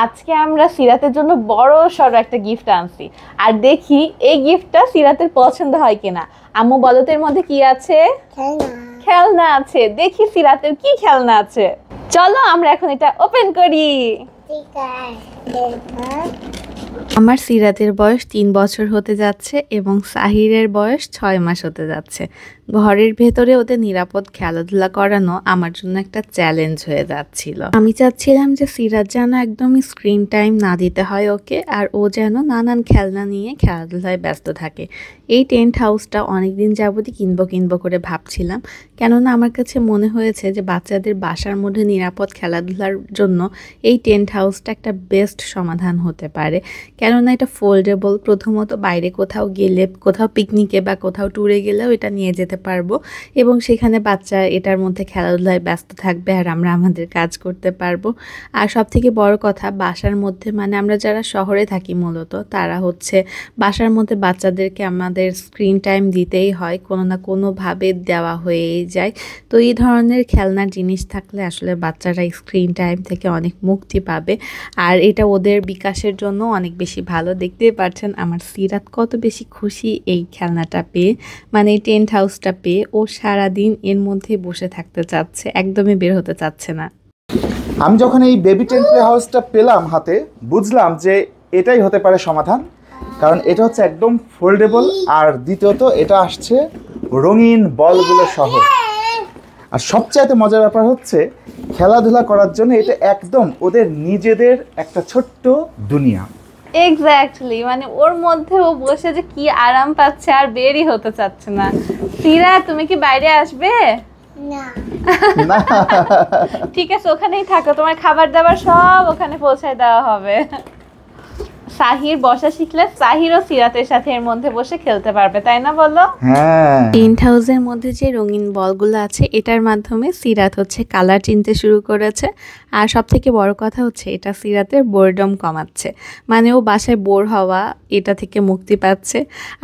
আজকে আমরা সিরাতের জন্য বড় সড় একটা গিফট আনছি। আর দেখি এই গিফটটা সিরাতের পছন্দ হয় কিনা। আম্মু বলো তো এর মধ্যে কি আছে? খেলনা আছে। দেখি সিরাতের কি খেলনা আছে। চলো আমরা এখন এটা ওপেন করি। আমার সিরাতের বয়স 3 বছর হতে যাচ্ছে এবং সাহিরের বয়স 6 মাস হতে যাচ্ছে। ঘরের ভেতরে ওদের নিরাপদ খেলাধুলা করানো আমার জন্য একটা চ্যালেঞ্জ হয়ে যাচ্ছিল। আমি চাচ্ছিলাম যে সিরাত যেন একদমই স্ক্রিন টাইম না দিতে হয় ওকে, আর ও যেন নানান খেলনা নিয়ে খেলাধুলায় ব্যস্ত থাকে। এই টেন্ট হাউসটা অনেকদিন যাবতই কিনবো করে ভাবছিলাম, কেননা আমার কাছে মনে হয়েছে যে বাচ্চাদের বাসার মধ্যে নিরাপদ খেলাধুলার জন্য এই টেন্ট হাউসটা একটা বেস্ট সমাধান হতে পারে। কেননা এটা ফোল্ডেবল, প্রথমত বাইরে কোথাও গেলে, কোথাও পিকনিকে বা কোথাও ট্যুরে গেলেও এটা নিয়ে যেতে পারবো এবং সেখানে বাচ্চা এটার মধ্যে খেলাধুলায় ব্যস্ত থাকবে আর আমরা আমাদের কাজ করতে পারবো। আর সব থেকে বড় কথা, বাসার মধ্যে মানে আমরা যারা শহরে থাকি মূলত তারা হচ্ছে বাসার মধ্যে বাচ্চাদেরকে আমাদের স্ক্রিন টাইম দিতেই হয়, কোনো না কোনোভাবে দেওয়া হয়েই যায়। তো এই ধরনের খেলনার জিনিস থাকলে আসলে বাচ্চারা স্ক্রিন টাইম থেকে অনেক মুক্তি পাবে আর এটা ওদের বিকাশের জন্য অনেক বেশি ভালো। দেখতেই পাচ্ছেন আমার সিরাত কত বেশি খুশি এই খেলনাটা পেয়ে, মানে এই টেন্ট হাউসটা পেয়ে। ও সারাদিন এর মধ্যে বসে থাকতে চাচ্ছে, একদমই বের হতে চাচ্ছে না। আমি যখন এই বেবি টেন্ট প্লে হাউসটা পেলাম হাতে, বুঝলাম যে এটাই হতে পারে সমাধান, কারণ এটা হচ্ছে একদম ফোল্ডেবল আর দ্বিতীয়ত এটা আসছে রঙিন বলগুলো সহ। আর সবচাইতে মজার ব্যাপার হচ্ছে খেলাধুলা করার জন্য এটা একদম ওদের নিজেদের একটা ছোট্ট দুনিয়া। এক্স্যাক্টলি, মানে ওর মধ্যে ও বসে যে কি আরাম পাচ্ছে আর বেরই হতে চাচ্ছে না। সিরা, তুমি কি বাইরে আসবে? না। ঠিক আছে, ওখানেই থাকো, তোমার খাবার দাবার সব ওখানে পৌঁছায় দেওয়া হবে। সাহির বসা শিখলে সাহিরও সিরাতের সাথে এর মধ্যে বসে খেলতে পারবে, তাই না বলো? হ্যাঁ। টেন্ট হাউসের মধ্যে যে রঙিন বলগুলো আছে এটার মাধ্যমে সিরাত হচ্ছে কালার চিনতে শুরু করেছে। আর সব থেকে বড় কথা হচ্ছে এটা সিরাতের বোরডম কমাচ্ছে, মানে ও বাসায় বোর হওয়া এটা থেকে মুক্তি পাচ্ছে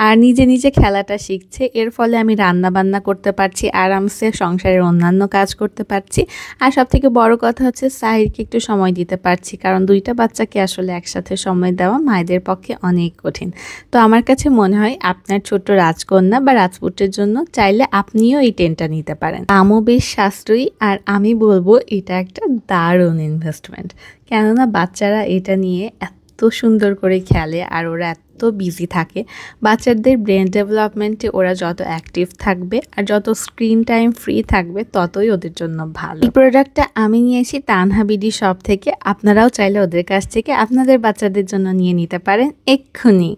আর নিজে নিজে খেলাটা শিখছে। এর ফলে আমি রান্না বান্না করতে পারছি, আরামসে সংসারের অন্যান্য কাজ করতে পারছি। আর সব থেকে বড় কথা হচ্ছে সাহিরকে একটু সময় দিতে পারছি, কারণ দুইটা বাচ্চাকে আসলে একসাথে সময় দেওয়া মায়েদের পক্ষে অনেক কঠিন। তো আমার কাছে মনে হয় আপনার ছোট্ট রাজকন্যা বা রাজপুত্রের জন্য চাইলে আপনিও এই টেন্টটা নিতে পারেন। দামও বেশ সাশ্রয়ী আর আমি বলবো এটা একটা দারুণ ইনভেস্টমেন্ট, কেননা বাচ্চারা এটা নিয়ে এত সুন্দর করে খেলে আর ওরা এত বিজি থাকে। বাচ্চাদের ব্রেন ডেভেলপমেন্টে ওরা যত অ্যাক্টিভ থাকবে আর যত স্ক্রিন টাইম ফ্রি থাকবে ততই ওদের জন্য ভালো। এই প্রোডাক্টটা আমি নিয়েছি তানহা বিডি শপ থেকে, আপনারাও চাইলে ওদের কাছ থেকে আপনাদের বাচ্চাদের জন্য নিয়ে নিতে পারেন এক্ষুনি।